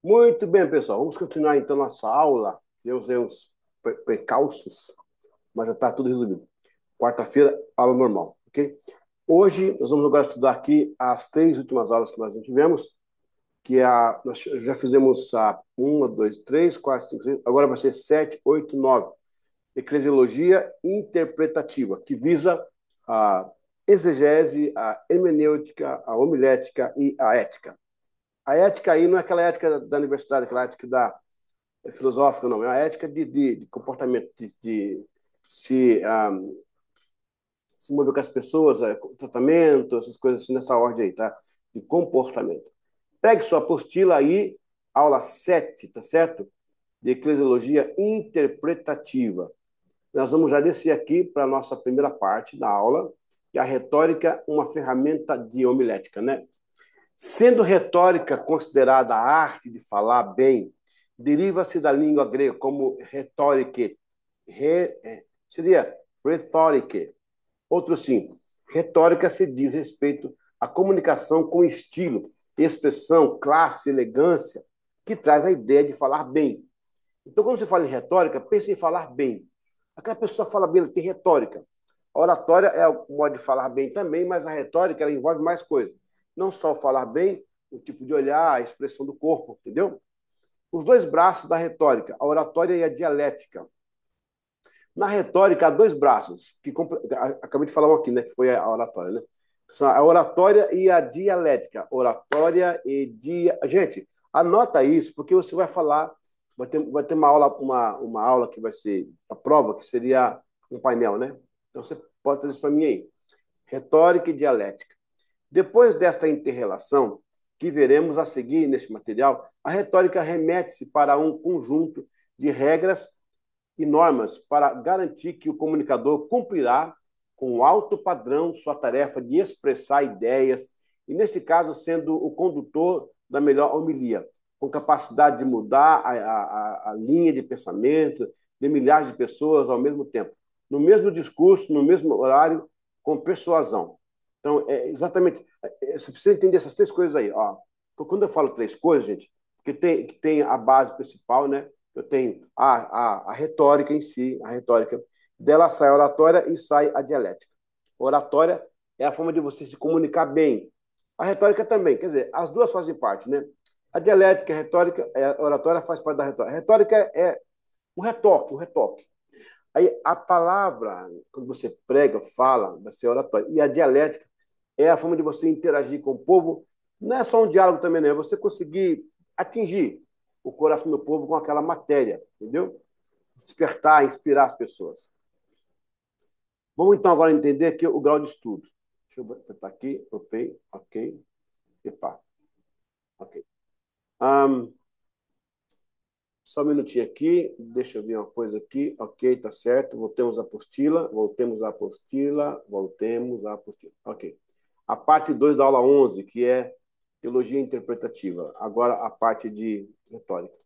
Muito bem, pessoal. Vamos continuar então nossa aula. Eu usei uns precalços, mas já está tudo resolvido. Quarta-feira, aula normal, ok? Hoje nós vamos agora estudar aqui as três últimas aulas que nós tivemos, nós já fizemos a uma, dois, três, quatro, cinco, seis, agora vai ser sete, oito, nove. Eclesiologia interpretativa, que visa a exegese, a hermenêutica, a homilética e a ética. A ética aí não é aquela ética da universidade, aquela ética filosófica, não. É a ética de comportamento, de se, se mover com as pessoas, tratamento, essas coisas assim, nessa ordem aí, tá? De comportamento. Pegue sua apostila aí, aula 7, tá certo? De eclesiologia interpretativa. Nós vamos já descer aqui para a nossa primeira parte da aula, que é a retórica, uma ferramenta de homilética, né? Sendo retórica considerada a arte de falar bem, deriva-se da língua grega como retórica, seria rhetoric. Outro sim, retórica se diz respeito à comunicação com estilo, expressão, classe, elegância, que traz a ideia de falar bem. Então, quando você fala em retórica, pense em falar bem. Aquela pessoa fala bem, ela tem retórica. A oratória é o modo de falar bem também, mas a retórica ela envolve mais coisas. Não só falar bem, o tipo de olhar, a expressão do corpo, entendeu? Os dois braços da retórica, a oratória e a dialética. Na retórica, há dois braços, acabei de falar um aqui, né, que foi a oratória, né? São a oratória e a dialética. Oratória e Gente, anota isso, porque você vai falar, vai ter uma aula que vai ser a prova, que seria um painel, né? Então você pode trazer isso para mim aí. Retórica e dialética. Depois desta interrelação, que veremos a seguir neste material, a retórica remete-se para um conjunto de regras e normas para garantir que o comunicador cumprirá com alto padrão sua tarefa de expressar ideias, e, nesse caso, sendo o condutor da melhor homilia, com capacidade de mudar a linha de pensamento de milhares de pessoas ao mesmo tempo, no mesmo discurso, no mesmo horário, com persuasão. Então, exatamente, você precisa entender essas três coisas aí. Ó. Quando eu falo três coisas, gente, porque tem a base principal, né? Eu tenho a retórica em si, a retórica. Dela sai a oratória e sai a dialética. A oratória é a forma de você se comunicar bem. A retórica também, quer dizer, as duas fazem parte, né? A dialética, a retórica, a oratória faz parte da retórica. A retórica é um retoque, um retoque. Aí a palavra, quando você prega, fala, vai ser oratória. E a dialética é a forma de você interagir com o povo. Não é só um diálogo também, não. É você conseguir atingir o coração do povo com aquela matéria, entendeu? Despertar, inspirar as pessoas. Vamos então agora entender aqui o grau de estudo. Deixa eu apertar aqui, ok, epa, ok. Um, Só um minutinho aqui, deixa eu ver uma coisa aqui, ok, tá certo, voltemos à apostila, ok. A parte 2 da aula 11, que é teologia interpretativa, agora a parte de retórica.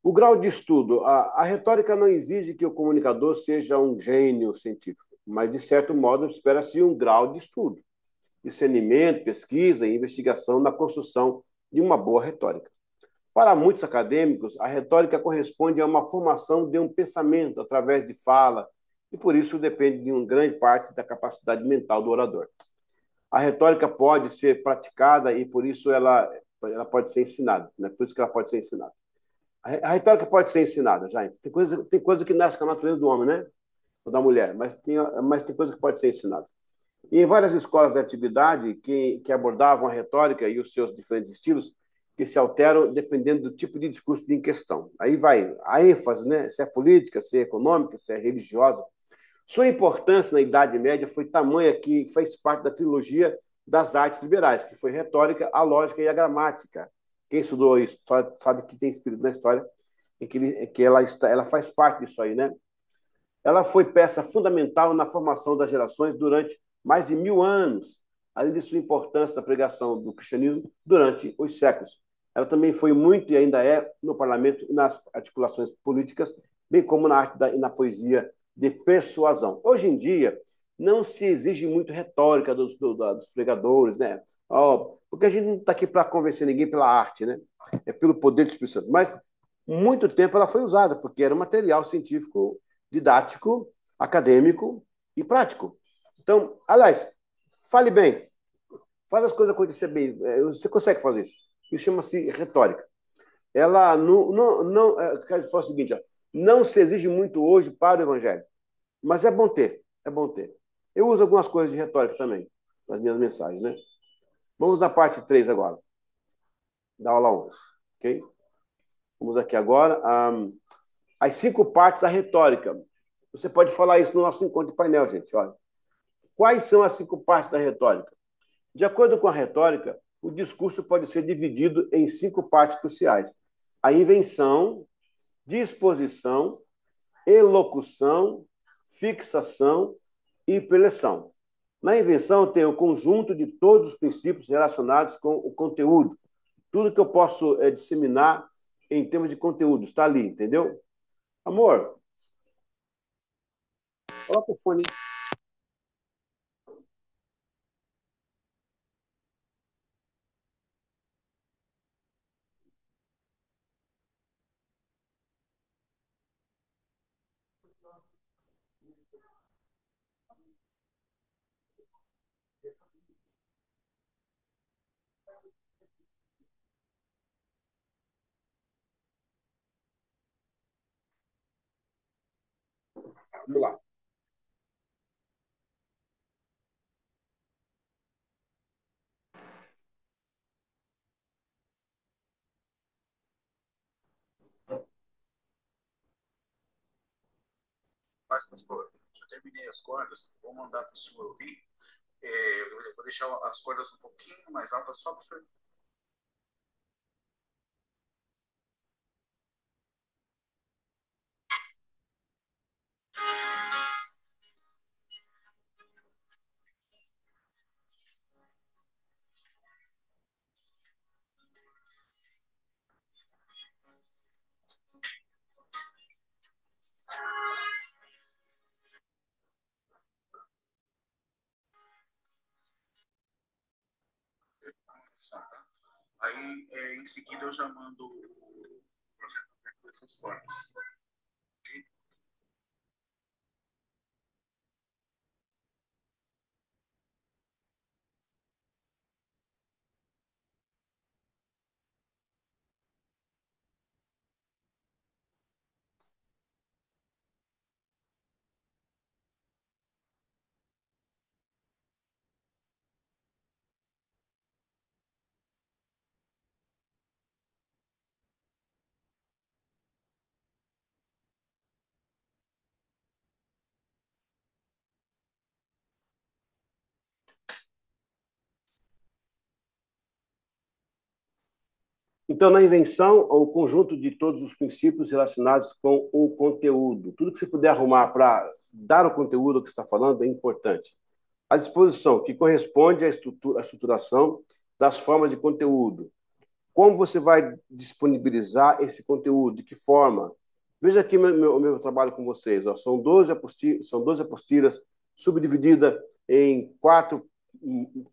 O grau de estudo. A retórica não exige que o comunicador seja um gênio científico, mas, de certo modo, espera-se um grau de estudo, discernimento, pesquisa e investigação na construção de uma boa retórica. Para muitos acadêmicos, a retórica corresponde a uma formação de um pensamento através de fala, e por isso depende de uma grande parte da capacidade mental do orador. A retórica pode ser praticada e por isso ela pode ser ensinada, né? Por isso que ela pode ser ensinada. A retórica pode ser ensinada, já. Tem coisa que nasce com a natureza do homem, né? Ou da mulher, mas tem coisa que pode ser ensinada. E em várias escolas de atividade que abordavam a retórica e os seus diferentes estilos, que se alteram dependendo do tipo de discurso em questão. Aí vai a ênfase, né? Se é política, se é econômica, se é religiosa. Sua importância na Idade Média foi tamanha que fez parte da trilogia das artes liberais, que foi retórica, a lógica e a gramática. Quem estudou isso sabe que tem espírito na história, que ela faz parte disso aí, né? Ela foi peça fundamental na formação das gerações durante mais de 1000 anos, além de sua importância na pregação do cristianismo durante os séculos. Ela também foi muito e ainda é no parlamento e nas articulações políticas, bem como na arte e na poesia de persuasão. Hoje em dia, não se exige muito retórica dos pregadores, né? Ó, porque a gente não está aqui para convencer ninguém pela arte, né? É pelo poder do Espírito Santo. Mas muito tempo ela foi usada, porque era um material científico, didático, acadêmico e prático. Então, aliás, fale bem, faz as coisas acontecer bem. Você consegue fazer isso. Isso chama-se retórica. Ela quero falar o seguinte, ó, não se exige muito hoje para o evangelho, mas é bom ter, é bom ter. Eu uso algumas coisas de retórica também nas minhas mensagens, né? Vamos à parte 3 agora, da aula 11, ok? Vamos aqui agora. As 5 partes da retórica. Você pode falar isso no nosso encontro de painel, gente. Olha. Quais são as 5 partes da retórica? De acordo com a retórica, o discurso pode ser dividido em 5 partes cruciais: a invenção, disposição, elocução, fixação e preleção. Na invenção, tem o conjunto de todos os princípios relacionados com o conteúdo. Tudo que eu posso disseminar em termos de conteúdo está ali, entendeu? Amor, coloca o fone. Vamos lá. Mas, pastor, já terminei as cordas, vou mandar para o senhor ouvir. Eu vou deixar as cordas um pouquinho mais altas só para o senhor. Tá? Aí, em seguida, eu já mando o projeto dessas cordas. Ok? Então, na invenção, o conjunto de todos os princípios relacionados com o conteúdo. Tudo que você puder arrumar para dar o conteúdo que você está falando é importante. A disposição, que corresponde à estruturação das formas de conteúdo. Como você vai disponibilizar esse conteúdo? De que forma? Veja aqui o meu trabalho com vocês. Ó. São 12 apostilas subdivididas em 4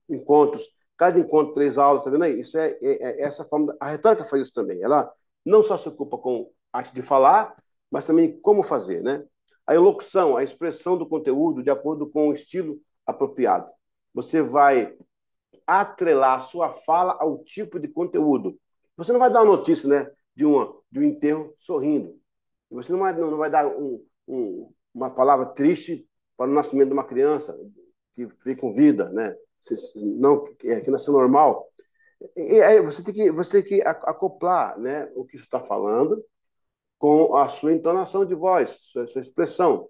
encontros. Cada encontro, 3 aulas, tá vendo aí? Isso essa forma. A retórica faz isso também. Ela não só se ocupa com a arte de falar, mas também como fazer, né? A elocução, a expressão do conteúdo de acordo com o estilo apropriado. Você vai atrelar a sua fala ao tipo de conteúdo. Você não vai dar uma notícia, né, de um enterro sorrindo. Você não vai dar uma palavra triste para o nascimento de uma criança que fica com vida, né? Não, que nasceu normal. E aí você tem que acoplar, né, o que você está falando com a sua entonação de voz, sua expressão.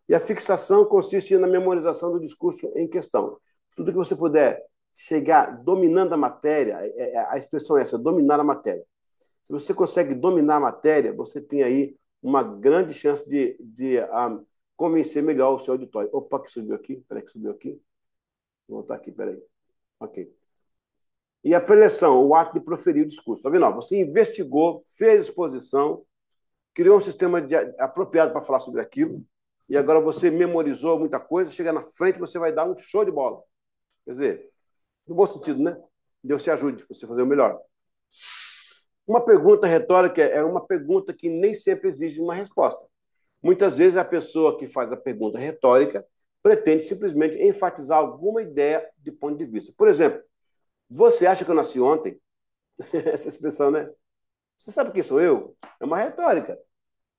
E a fixação consiste na memorização do discurso em questão. Tudo que você puder chegar dominando a matéria, a expressão é essa, dominar a matéria. Se você consegue dominar a matéria, você tem aí uma grande chance de convencer melhor o seu auditório. Opa, que subiu aqui. Peraí, que subiu aqui. Vou voltar aqui, peraí. Ok. E a preleção, o ato de proferir o discurso. Tá vendo? Você investigou, fez exposição, criou um sistema apropriado para falar sobre aquilo, e agora você memorizou muita coisa, chega na frente você vai dar um show de bola. Quer dizer, no bom sentido, né? Deus te ajude você a fazer o melhor. Uma pergunta retórica é uma pergunta que nem sempre exige uma resposta. Muitas vezes a pessoa que faz a pergunta retórica pretende simplesmente enfatizar alguma ideia de ponto de vista. Por exemplo, você acha que eu nasci ontem? Essa expressão, né? Você sabe quem sou eu? É uma retórica.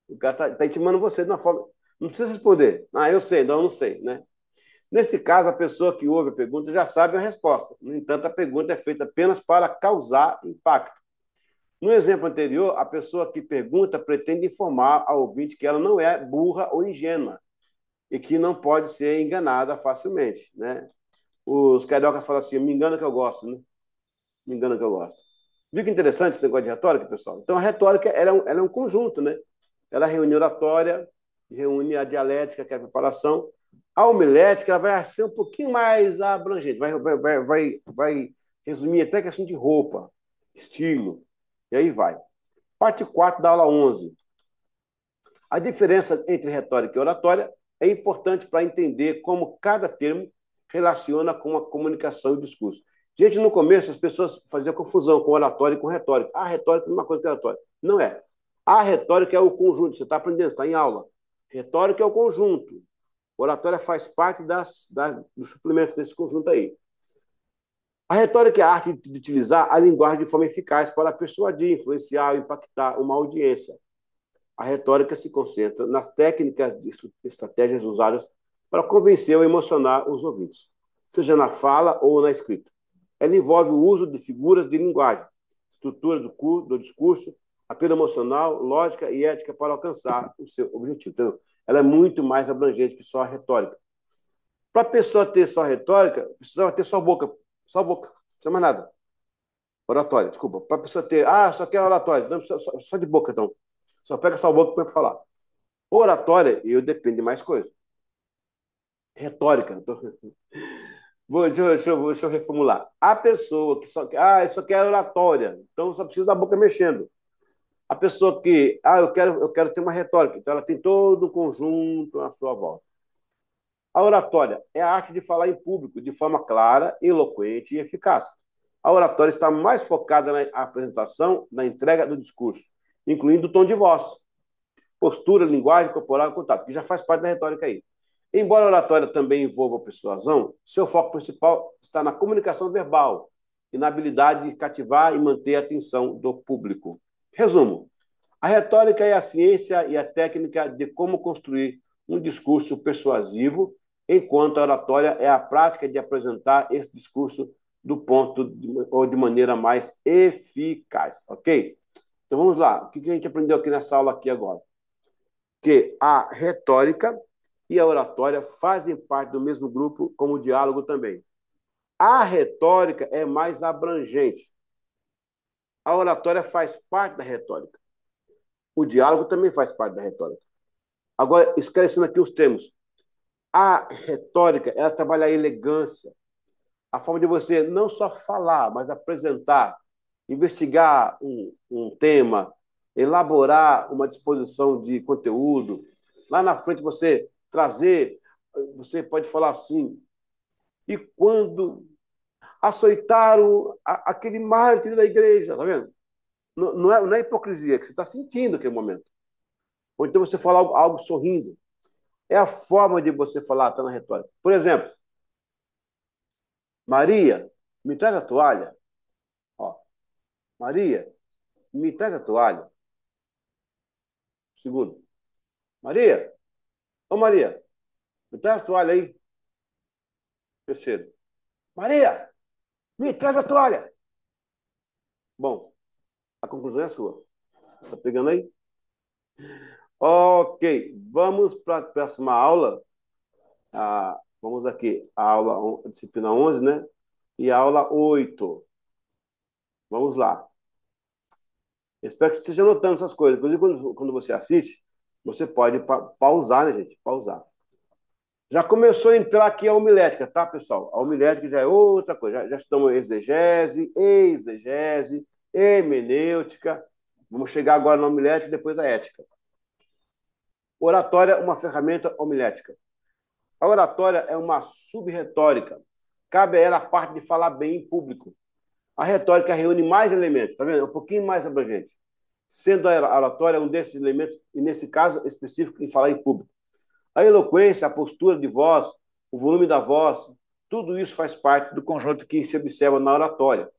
O cara está intimando você de uma forma. Não precisa responder. Ah, eu sei, não, eu não sei, né? Nesse caso, a pessoa que ouve a pergunta já sabe a resposta. No entanto, a pergunta é feita apenas para causar impacto. No exemplo anterior, a pessoa que pergunta pretende informar ao ouvinte que ela não é burra ou ingênua e que não pode ser enganada facilmente, né? Os cariocas falam assim, me engana que eu gosto, né? Me engana que eu gosto. Viu que interessante esse negócio de retórica, pessoal? Então, a retórica ela é um conjunto, né? Ela reúne a oratória, reúne a dialética, que é a preparação. A homilética ela vai ser um pouquinho mais abrangente, vai resumir até a questão de roupa, estilo, e aí vai. Parte 4 da aula 11. A diferença entre retórica e oratória é importante para entender como cada termo relaciona com a comunicação e o discurso. Gente, no começo as pessoas faziam confusão com oratória e com retórica. A retórica é uma coisa que a retórica. Não é. A retórica é o conjunto, você está aprendendo, está em aula. Retórica é o conjunto. Oratória faz parte do suplemento desse conjunto aí. A retórica é a arte de utilizar a linguagem de forma eficaz para persuadir, influenciar, impactar uma audiência. A retórica se concentra nas técnicas de estratégias usadas para convencer ou emocionar os ouvintes, seja na fala ou na escrita. Ela envolve o uso de figuras de linguagem, estrutura do discurso, apelo emocional, lógica e ética para alcançar o seu objetivo. Então, ela é muito mais abrangente que só a retórica. Para a pessoa ter só retórica, precisava ter só boca, não precisa mais nada. Oratória, desculpa. Para a pessoa ter, só quer oratória, não precisa só de boca, então. Só pega só a boca para falar. Oratória, eu dependo de mais coisa. Retórica. Deixa eu reformular. A pessoa que só quer, eu só quero oratória, então só precisa da boca mexendo. A pessoa que, eu quero ter uma retórica, então ela tem todo o conjunto à sua volta. A oratória é a arte de falar em público de forma clara, eloquente e eficaz. A oratória está mais focada na apresentação, na entrega do discurso, incluindo o tom de voz, postura, linguagem corporal e contato, que já faz parte da retórica aí. Embora a oratória também envolva a persuasão, seu foco principal está na comunicação verbal e na habilidade de cativar e manter a atenção do público. Resumo: a retórica é a ciência e a técnica de como construir um discurso persuasivo, enquanto a oratória é a prática de apresentar esse discurso ou de maneira mais eficaz, ok? Então vamos lá. O que a gente aprendeu aqui nessa aula aqui agora? Que a retórica e a oratória fazem parte do mesmo grupo, como o diálogo também. A retórica é mais abrangente. A oratória faz parte da retórica. O diálogo também faz parte da retórica. Agora, esclarecendo aqui os termos. A retórica, ela trabalha a elegância, a forma de você não só falar, mas apresentar, investigar um tema, elaborar uma disposição de conteúdo. Lá na frente você pode falar assim, e quando açoitaram aquele mártir da igreja, tá vendo? Não é hipocrisia, que você está sentindo naquele momento. Ou então você fala algo sorrindo. É a forma de você falar, está na retórica. Por exemplo, Maria, me traz a toalha. Ó, Maria, me traz a toalha. Segundo, Maria, Maria, me traz a toalha aí. Terceiro, Maria, me traz a toalha. Bom, a conclusão é sua. Tá pegando aí? Ok, vamos para a próxima aula. Vamos aqui, a disciplina 11, né? E a aula 8. Vamos lá. Espero que você esteja anotando essas coisas. Inclusive, quando você assiste, você pode pausar, né, gente? Pausar. Já começou a entrar aqui a homilética, tá, pessoal? A homilética já é outra coisa. Já estamos exegese, exegese, hermenêutica. Vamos chegar agora na homilética e depois a ética. Oratória é uma ferramenta homilética. A oratória é uma subretórica. Cabe a ela a parte de falar bem em público. A retórica reúne mais elementos, tá vendo? É um pouquinho mais abrangente. Sendo a oratória um desses elementos, e nesse caso específico, em falar em público. A eloquência, a postura de voz, o volume da voz, tudo isso faz parte do conjunto que se observa na oratória.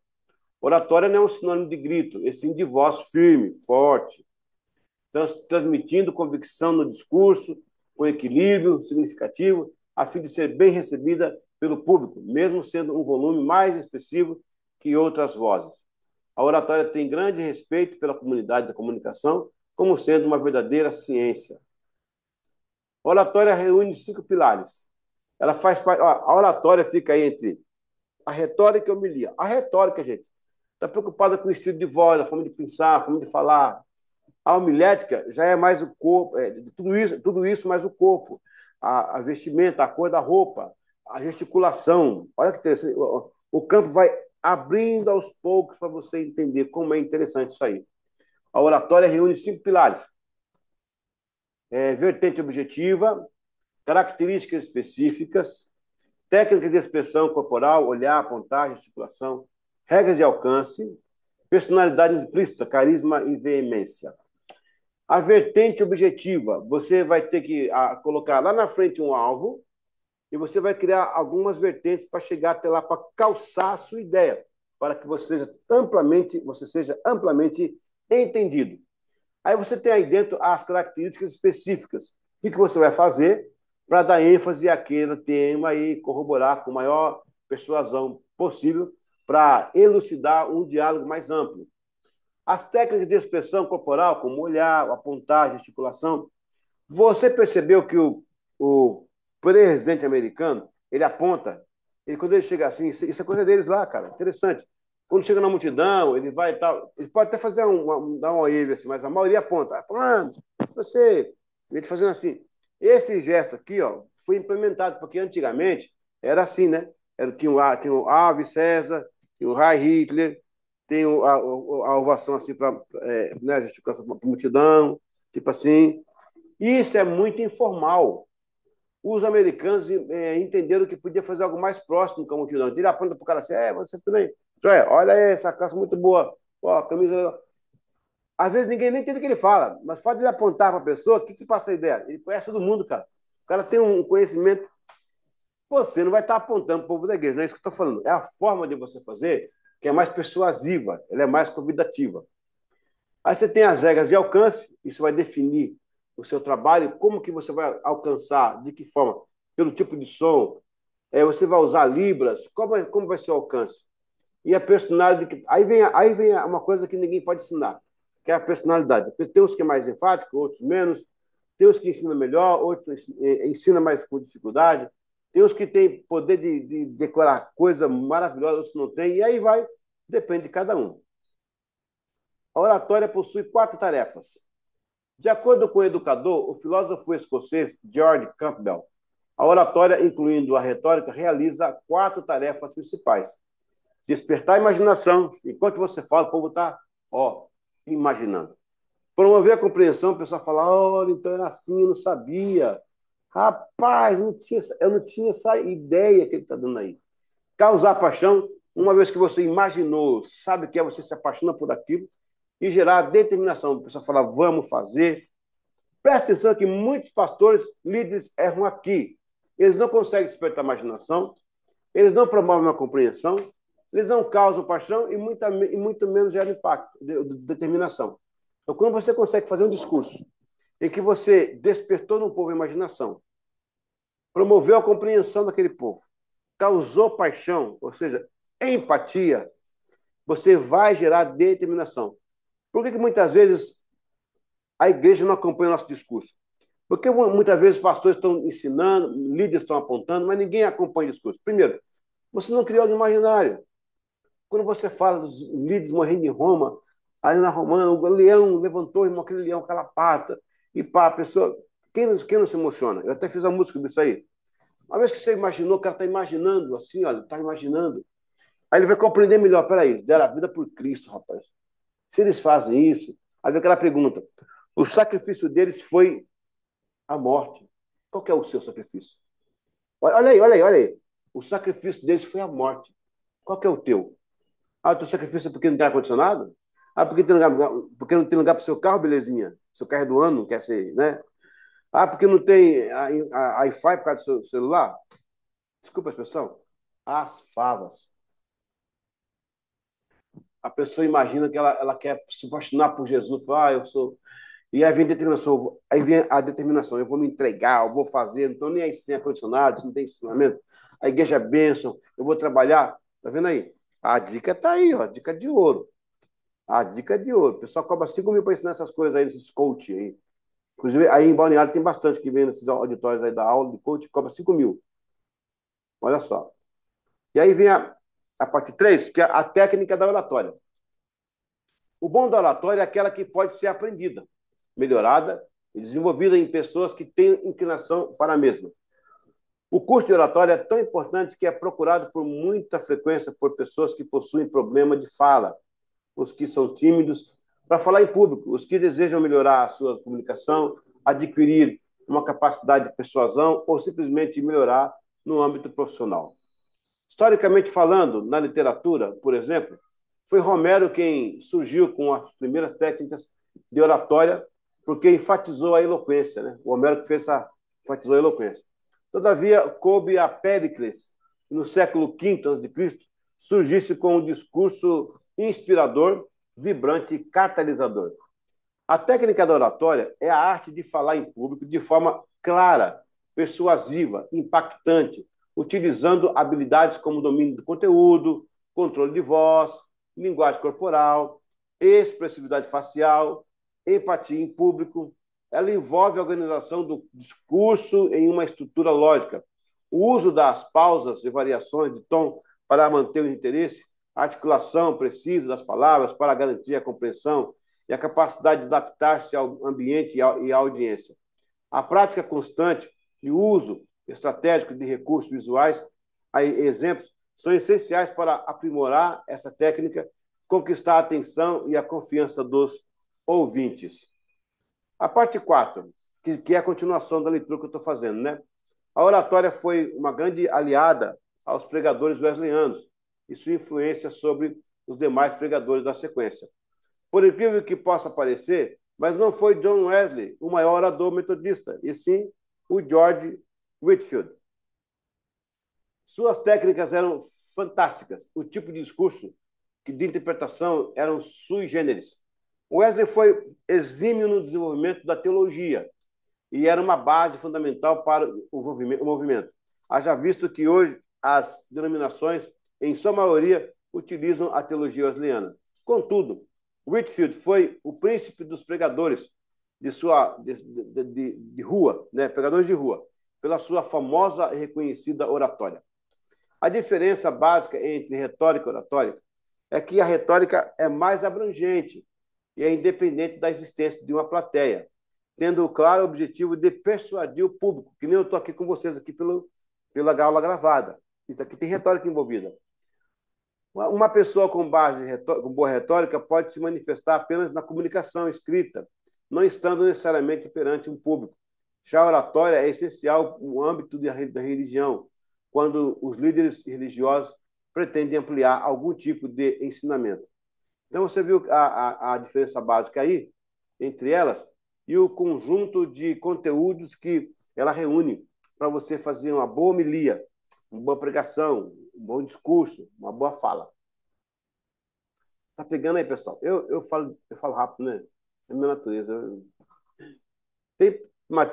Oratória não é um sinônimo de grito, e sim de voz firme, forte, transmitindo convicção no discurso, com equilíbrio significativo, a fim de ser bem recebida pelo público, mesmo sendo um volume mais expressivo que outras vozes. A oratória tem grande respeito pela comunidade da comunicação, como sendo uma verdadeira ciência. A oratória reúne 5 pilares. Ela faz parte. A oratória fica aí entre a retórica e a homilia. A retórica, gente, está preocupada com o estilo de voz, a forma de pensar, a forma de falar. A homilética já é mais o corpo, tudo isso mais o corpo, a vestimenta, a cor da roupa, a gesticulação. Olha que interessante. O campo vai abrindo aos poucos para você entender como é interessante isso aí. A oratória reúne 5 pilares. Vertente objetiva, características específicas, técnicas de expressão corporal, olhar, apontar, gesticulação, regras de alcance, personalidade implícita, carisma e veemência. A vertente objetiva, você vai ter que colocar lá na frente um alvo e você vai criar algumas vertentes para chegar até lá, para calçar a sua ideia, para que você seja amplamente entendido. Aí você tem aí dentro as características específicas. O que você vai fazer para dar ênfase àquele tema e corroborar com a maior persuasão possível para elucidar um diálogo mais amplo. As técnicas de expressão corporal, como olhar, apontar, gesticulação. Você percebeu que o presidente americano, ele aponta, quando ele chega assim, isso é coisa deles lá, cara, interessante. Quando chega na multidão, ele vai e tal. Ele pode até fazer dar uma wave assim, mas a maioria aponta. Você. Ele fazendo assim. Esse gesto aqui, ó, foi implementado, porque antigamente era assim, né? Tinha o Ave César, tinha o Heil Hitler, tem a ovação assim para né, a gesticulação para a multidão, tipo assim. Isso é muito informal. Os americanos entenderam que podia fazer algo mais próximo com a multidão. Ele aponta para o cara assim, você também. Olha aí, essa calça muito boa. Ó, camisa. Às vezes ninguém nem entende o que ele fala, mas pode ele apontar para a pessoa, o que passa a ideia? Ele conhece todo mundo, cara. O cara tem um conhecimento. Você não vai estar apontando para o povo da igreja, não é isso que eu estou falando. É a forma de você fazer que é mais persuasiva, ela é mais convidativa. Aí você tem as regras de alcance, isso vai definir o seu trabalho, como que você vai alcançar, de que forma, pelo tipo de som, você vai usar libras, como vai ser o alcance? E a personalidade, aí vem uma coisa que ninguém pode ensinar, que é a personalidade. Tem uns que é mais enfático, outros menos, tem uns que ensinam melhor, outros ensinam mais com dificuldade, tem uns que têm poder de decorar coisa maravilhosa, outros não têm, e aí vai, depende de cada um. A oratória possui 4 tarefas. De acordo com o educador, o filósofo escocês George Campbell, a oratória, incluindo a retórica, realiza 4 tarefas principais. Despertar a imaginação. Enquanto você fala, o povo está imaginando. Promover a compreensão, o pessoal fala, olha, então era assim, eu não sabia. Rapaz, eu não tinha essa ideia que ele está dando aí. Causar paixão, uma vez que você imaginou, sabe que você se apaixona por aquilo, e gerar determinação. O pessoal fala, vamos fazer. Presta atenção que muitos pastores, líderes, erram aqui. Eles não conseguem despertar a imaginação, eles não promovem uma compreensão, eles não causam paixão e muito menos geram impacto, determinação. Então, quando você consegue fazer um discurso em que você despertou no povo a imaginação, promoveu a compreensão daquele povo, causou paixão, ou seja, empatia, você vai gerar determinação. Por que muitas vezes a igreja não acompanha o nosso discurso? Porque muitas vezes os pastores estão ensinando, líderes estão apontando, mas ninguém acompanha o discurso. Primeiro, você não criou algo imaginário. Quando você fala dos líderes morrendo em Roma, ali na Romana, o leão levantou, irmão, aquele leão, aquela pata, e pá, a pessoa... Quem não se emociona? Eu até fiz a música disso aí. Uma vez que você imaginou, o cara está imaginando, assim, olha, está imaginando. Aí ele vai compreender melhor, peraí, deram a vida por Cristo, rapaz. Se eles fazem isso, aí vem aquela pergunta, o sacrifício deles foi a morte. Qual que é o seu sacrifício? Olha aí, olha aí, olha aí. O sacrifício deles foi a morte. Qual que é o teu? Ah, o teu sacrifício é porque não tem ar-condicionado? Ah, porque não tem lugar para o seu carro, belezinha? Seu carro é do ano, não quer ser, né? Ah, porque não tem a Wi-Fi por causa do seu celular? Desculpa a expressão. As favas. A pessoa imagina que ela quer se apaixonar por Jesus. Fala, eu sou. E aí vem a determinação, eu vou me entregar, eu vou fazer, não estou nem aí se tem ar-condicionado, se não tem ensinamento. A igreja é bênção, eu vou trabalhar. Tá vendo aí? A dica está aí, ó, dica de ouro. A dica de ouro. O pessoal cobra 5 mil para ensinar essas coisas aí, nesses coach aí. Inclusive, aí em Balneário tem bastante que vem nesses auditórios aí da aula de coach, cobra 5 mil. Olha só. E aí vem a parte 3, que é a técnica da oratória. O bom da oratória é aquela que pode ser aprendida, melhorada e desenvolvida em pessoas que têm inclinação para a mesma. O curso de oratória é tão importante que é procurado por muita frequência por pessoas que possuem problema de fala, os que são tímidos, para falar em público, os que desejam melhorar a sua comunicação, adquirir uma capacidade de persuasão ou simplesmente melhorar no âmbito profissional. Historicamente falando, na literatura, por exemplo, foi Romero quem surgiu com as primeiras técnicas de oratória, porque enfatizou a eloquência, né? O Homero que enfatizou a eloquência. Todavia, coube a Péricles, no século V a.C., surgisse com um discurso inspirador, vibrante e catalisador. A técnica da oratória é a arte de falar em público de forma clara, persuasiva, impactante, utilizando habilidades como domínio do conteúdo, controle de voz, linguagem corporal, expressividade facial, empatia em público. Ela envolve a organização do discurso em uma estrutura lógica, o uso das pausas e variações de tom para manter o interesse, a articulação precisa das palavras para garantir a compreensão e a capacidade de adaptar-se ao ambiente e à audiência. A prática constante e o uso estratégico de recursos visuais, exemplos, são essenciais para aprimorar essa técnica, conquistar a atenção e a confiança dos ouvintes. A parte 4, que é a continuação da leitura que eu estou fazendo, né? A oratória foi uma grande aliada aos pregadores wesleyanos e sua influência sobre os demais pregadores da sequência. Por incrível que possa parecer, mas não foi John Wesley o maior orador metodista, e sim o George Whitefield. Suas técnicas eram fantásticas, o tipo de discurso de interpretação eram sui generis. Wesley foi exímio no desenvolvimento da teologia e era uma base fundamental para o movimento. Haja visto que hoje as denominações, em sua maioria, utilizam a teologia wesleyana. Contudo, Whitefield foi o príncipe dos pregadores de rua, né? Pregadores de rua, pela sua famosa e reconhecida oratória. A diferença básica entre retórica e oratória é que a retórica é mais abrangente e é independente da existência de uma plateia, tendo o claro objetivo de persuadir o público, que nem eu estou aqui com vocês aqui pela aula gravada. Isso aqui tem retórica envolvida. Uma pessoa com com boa retórica pode se manifestar apenas na comunicação escrita, não estando necessariamente perante um público. Já a oratória é essencial no âmbito da religião, quando os líderes religiosos pretendem ampliar algum tipo de ensinamento. Então, você viu a diferença básica aí, entre elas, e o conjunto de conteúdos que ela reúne para você fazer uma boa homilia, uma boa pregação, um bom discurso, uma boa fala. Tá pegando aí, pessoal? Eu falo rápido, né? É minha natureza. Mas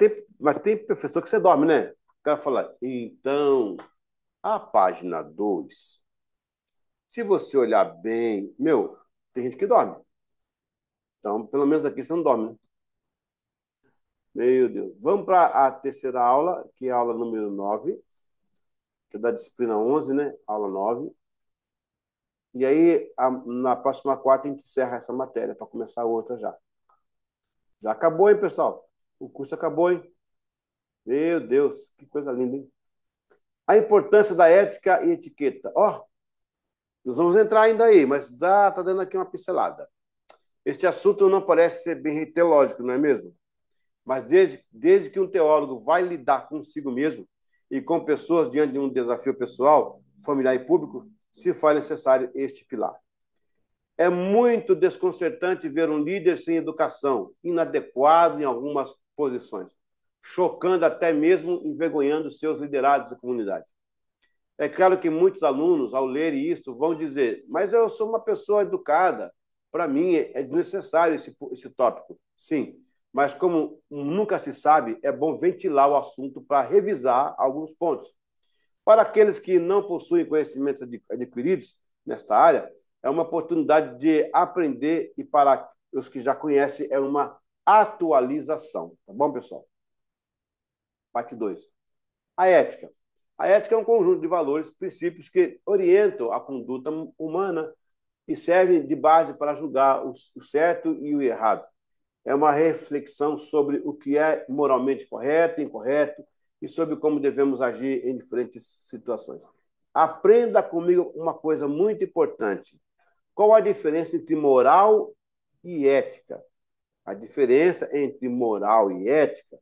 tem professor que você dorme, né? O cara fala, então, a página 2, se você olhar bem, meu, tem gente que dorme. Então, pelo menos aqui você não dorme, né? Meu Deus. Vamos para a terceira aula, que é a aula número 9, que é da disciplina 11, né? Aula 9. E aí, na próxima quarta, a gente encerra essa matéria para começar outra já. Já acabou, hein, pessoal? O curso acabou, hein? Meu Deus, que coisa linda, hein? A importância da ética e etiqueta. Ó, nós vamos entrar ainda aí, mas já está dando aqui uma pincelada. Este assunto não parece ser bem teológico, não é mesmo? Mas desde que um teólogo vai lidar consigo mesmo e com pessoas diante de um desafio pessoal, familiar e público, se faz necessário este pilar. É muito desconcertante ver um líder sem educação, inadequado em algumas posições, chocando até mesmo envergonhando seus liderados da comunidade. É claro que muitos alunos, ao lerem isto, vão dizer: mas eu sou uma pessoa educada, para mim é desnecessário esse tópico. Sim, mas como nunca se sabe, é bom ventilar o assunto para revisar alguns pontos. Para aqueles que não possuem conhecimentos adquiridos nesta área, é uma oportunidade de aprender e para os que já conhecem, é uma atualização. Tá bom, pessoal? Parte 2. A ética. A ética é um conjunto de valores, princípios que orientam a conduta humana e servem de base para julgar o certo e o errado. É uma reflexão sobre o que é moralmente correto e incorreto e sobre como devemos agir em diferentes situações. Aprenda comigo uma coisa muito importante. Qual a diferença entre moral e ética? A diferença entre moral e ética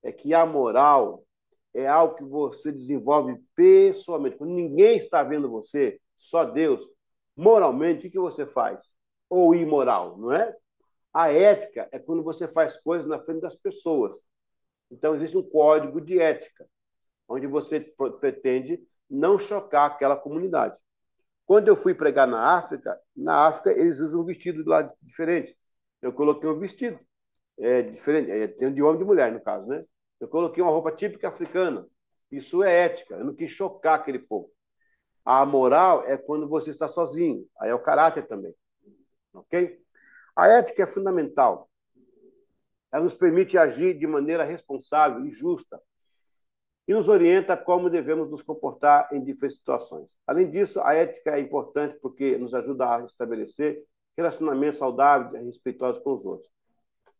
é que a moral é algo que você desenvolve pessoalmente. Quando ninguém está vendo você, só Deus, moralmente, o que você faz? Ou imoral, não é? A ética é quando você faz coisas na frente das pessoas. Então, existe um código de ética, onde você pretende não chocar aquela comunidade. Quando eu fui pregar na África eles usam um vestido lá diferente. Eu coloquei um vestido diferente, tem de homem e de mulher, no caso, né? Eu coloquei uma roupa típica africana. Isso é ética. Eu não quis chocar aquele povo. A moral é quando você está sozinho. Aí é o caráter também. Ok? A ética é fundamental. Ela nos permite agir de maneira responsável e justa e nos orienta como devemos nos comportar em diferentes situações. Além disso, a ética é importante porque nos ajuda a estabelecer relacionamentos saudáveis e respeitosos com os outros.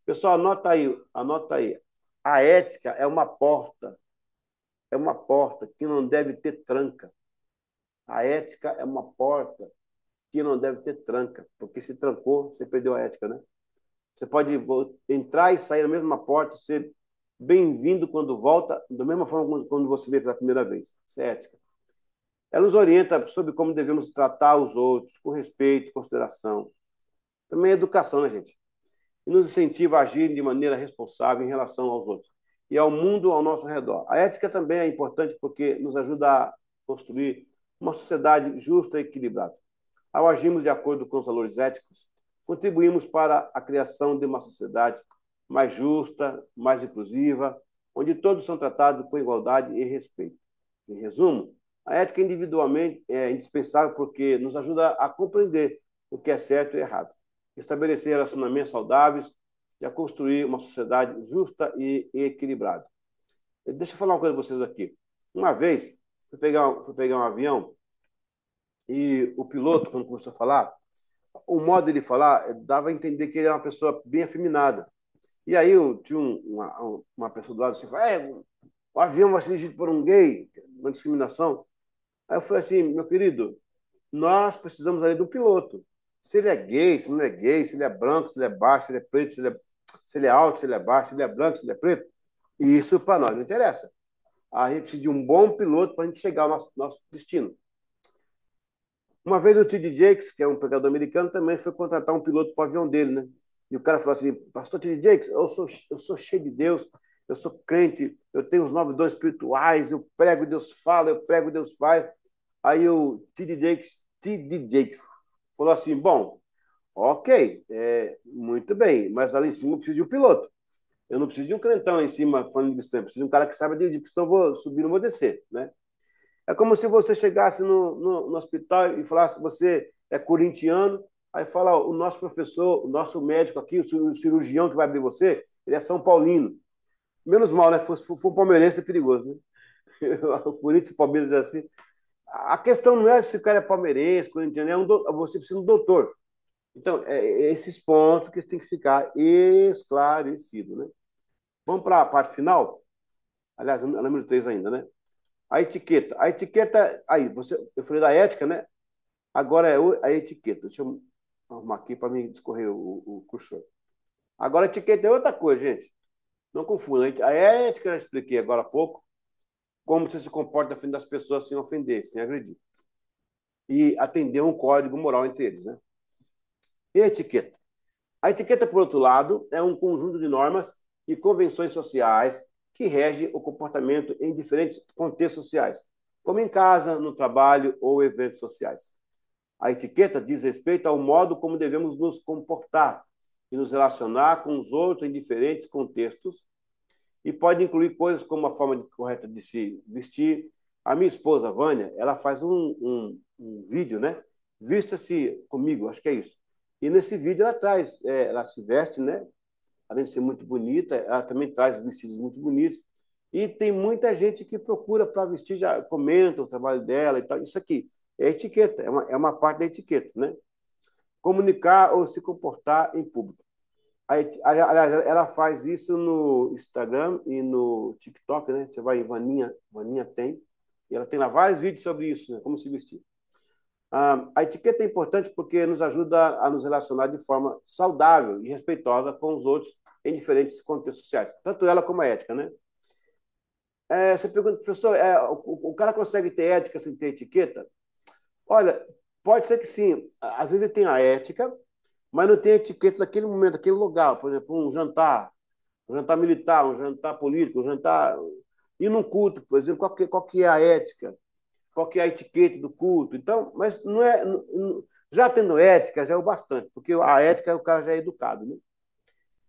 Pessoal, anota aí, anota aí. A ética é uma porta que não deve ter tranca. A ética é uma porta que não deve ter tranca, porque se trancou, você perdeu a ética, né? Você pode entrar e sair na mesma porta, ser bem-vindo quando volta, da mesma forma quando você veio pela primeira vez. Isso é ética. Ela nos orienta sobre como devemos tratar os outros, com respeito, consideração. Também é educação, né, gente? E nos incentiva a agir de maneira responsável em relação aos outros e ao mundo ao nosso redor. A ética também é importante porque nos ajuda a construir uma sociedade justa e equilibrada. Ao agirmos de acordo com os valores éticos, contribuímos para a criação de uma sociedade mais justa, mais inclusiva, onde todos são tratados com igualdade e respeito. Em resumo, a ética individualmente é indispensável porque nos ajuda a compreender o que é certo e errado, estabelecer relacionamentos saudáveis e a construir uma sociedade justa e equilibrada. Deixa eu falar uma coisa para vocês aqui. Uma vez, fui pegar um avião e o piloto, quando começou a falar, o modo dele falar dava a entender que ele era uma pessoa bem afeminada. E aí tinha uma pessoa do lado assim, o avião vai ser dirigido por um gay, uma discriminação. Aí eu falei assim, meu querido, nós precisamos ali de um piloto. Se ele é gay, se não é gay, se ele é branco, se ele é baixo, se ele é preto, se ele é alto, se ele é baixo, se ele é branco, se ele é preto, isso para nós não interessa. A gente precisa de um bom piloto para a gente chegar ao nosso destino. Uma vez o T.D. Jakes, que é um pregador americano, também foi contratar um piloto para o avião dele, né? E o cara falou assim, pastor T.D. Jakes, eu sou cheio de Deus, eu sou crente, eu tenho os 9 dons espirituais, eu prego, Deus fala, eu prego, Deus faz. Aí o T.D. Jakes falou assim, bom, ok, muito bem, mas lá em cima eu preciso de um piloto. Eu não preciso de um crentão lá em cima falando de cristão, eu preciso de um cara que saiba dirigir, porque senão eu vou subir, não vou descer, né? É como se você chegasse no hospital e falasse que você é corintiano, aí fala, o nosso professor, o nosso médico aqui, o cirurgião que vai abrir você, ele é São Paulino. Menos mal, né? Se for um palmeirense é perigoso, né? O Corinthians e o Palmeiras é assim. A questão não é se o cara é palmeirense, corintiano, você precisa de um doutor. Então, esses pontos que tem que ficar esclarecido, né? Vamos para a parte final? Aliás, a número 3 ainda, né? A etiqueta. A etiqueta, aí, eu falei da ética, né? Agora é a etiqueta. Deixa eu arrumar aqui para me discorrer o cursor. Agora, a etiqueta é outra coisa, gente. Não confunda. A ética, eu expliquei agora há pouco, como você se comporta na frente das pessoas sem ofender, sem agredir. E atender um código moral entre eles, né? E a etiqueta? A etiqueta, por outro lado, é um conjunto de normas e convenções sociais que regem o comportamento em diferentes contextos sociais, como em casa, no trabalho ou eventos sociais. A etiqueta diz respeito ao modo como devemos nos comportar e nos relacionar com os outros em diferentes contextos e pode incluir coisas como a forma correta de se vestir. A minha esposa, Vânia, ela faz um vídeo, né? Vista-se comigo, acho que é isso. E nesse vídeo ela traz, ela se veste, né? Além de ser muito bonita, ela também traz vestidos muito bonitos. E tem muita gente que procura para vestir, já comenta o trabalho dela e tal. Isso aqui é etiqueta, é uma parte da etiqueta, né? Comunicar ou se comportar em público. Aliás, ela faz isso no Instagram e no TikTok, né? Você vai em Vaninha, Vaninha tem, e ela tem lá vários vídeos sobre isso, né? Como se vestir. A etiqueta é importante porque nos ajuda a nos relacionar de forma saudável e respeitosa com os outros em diferentes contextos sociais, tanto ela como a ética, né? Você pergunta, professor, o cara consegue ter ética sem ter etiqueta? Olha, pode ser que sim. Às vezes ele tem a ética, mas não tem etiqueta naquele momento, naquele lugar. Por exemplo, um jantar militar, um jantar político, um jantar... E num culto, por exemplo, qual que é a ética? Qual que é a etiqueta do culto? Então, mas não é... Já tendo ética, já é o bastante, porque a ética, o cara já é educado, né?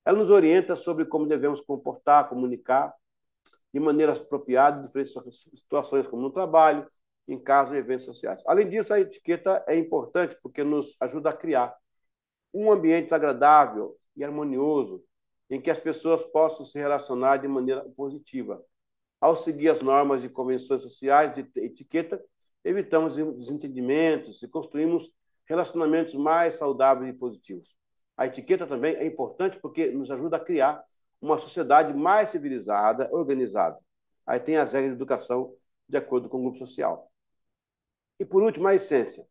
Ela nos orienta sobre como devemos comportar, comunicar de maneira apropriada em diferentes situações, como no trabalho, em casa e eventos sociais. Além disso, a etiqueta é importante porque nos ajuda a criar um ambiente agradável e harmonioso em que as pessoas possam se relacionar de maneira positiva. Ao seguir as normas e convenções sociais de etiqueta, evitamos desentendimentos e construímos relacionamentos mais saudáveis e positivos. A etiqueta também é importante porque nos ajuda a criar uma sociedade mais civilizada, organizada. Aí tem as regras de educação de acordo com o grupo social. E, por último, a essência.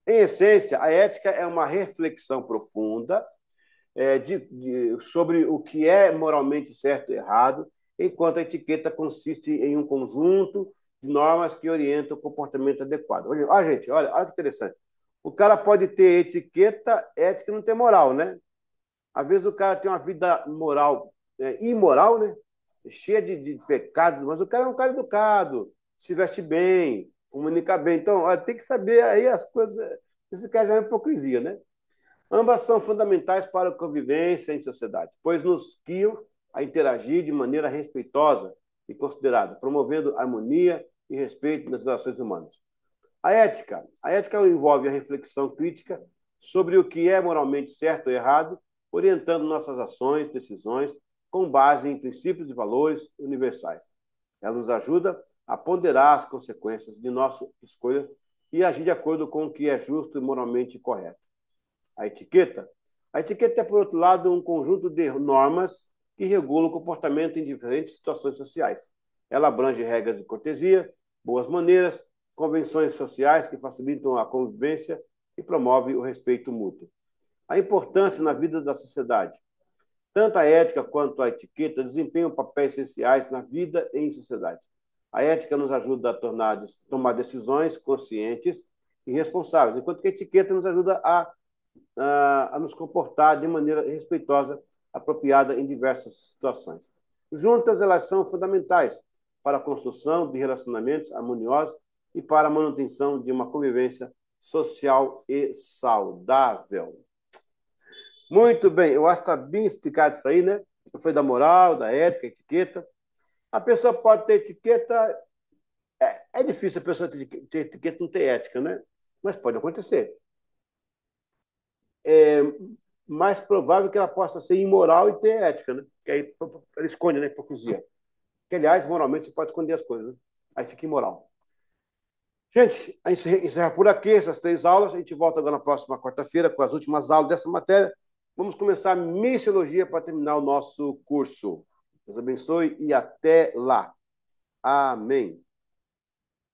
Em essência, a ética é uma reflexão profunda sobre o que é moralmente certo e errado, enquanto a etiqueta consiste em um conjunto de normas que orientam o comportamento adequado. Olha, gente, olha que interessante. O cara pode ter etiqueta, ética e não ter moral, né? Às vezes o cara tem uma vida moral, imoral, né? Cheia de pecados, mas o cara é um cara educado, se veste bem, comunica bem. Então, tem que saber aí as coisas. Esse cara já é hipocrisia, né? Ambas são fundamentais para a convivência em sociedade, pois nos guiam a interagir de maneira respeitosa e considerada, promovendo harmonia e respeito nas relações humanas. A ética envolve a reflexão crítica sobre o que é moralmente certo ou errado, orientando nossas ações, decisões, com base em princípios e valores universais. Ela nos ajuda a ponderar as consequências de nossas escolhas e agir de acordo com o que é justo e moralmente correto. A etiqueta? A etiqueta é, por outro lado, um conjunto de normas que regulam o comportamento em diferentes situações sociais. Ela abrange regras de cortesia, boas maneiras, convenções sociais que facilitam a convivência e promovem o respeito mútuo. A importância na vida da sociedade. Tanto a ética quanto a etiqueta desempenham papéis essenciais na vida e em sociedade. A ética nos ajuda a tomar decisões conscientes e responsáveis, enquanto que a etiqueta nos ajuda a nos comportar de maneira respeitosa, apropriada em diversas situações. Juntas, elas são fundamentais para a construção de relacionamentos harmoniosos e para a manutenção de uma convivência social e saudável. Muito bem, eu acho que está bem explicado isso aí, né? Foi da moral, da ética, etiqueta. A pessoa pode ter etiqueta. É difícil a pessoa ter etiqueta e não ter ética, né? Mas pode acontecer. É mais provável que ela possa ser imoral e ter ética, né? Que aí ela esconde, né? Hipocrisia. Que, aliás, moralmente você pode esconder as coisas, né? Aí fica imoral. Gente, a gente encerra por aqui essas 3 aulas. A gente volta agora na próxima quarta-feira com as últimas aulas dessa matéria. Vamos começar a missiologia para terminar o nosso curso. Deus abençoe e até lá. Amém.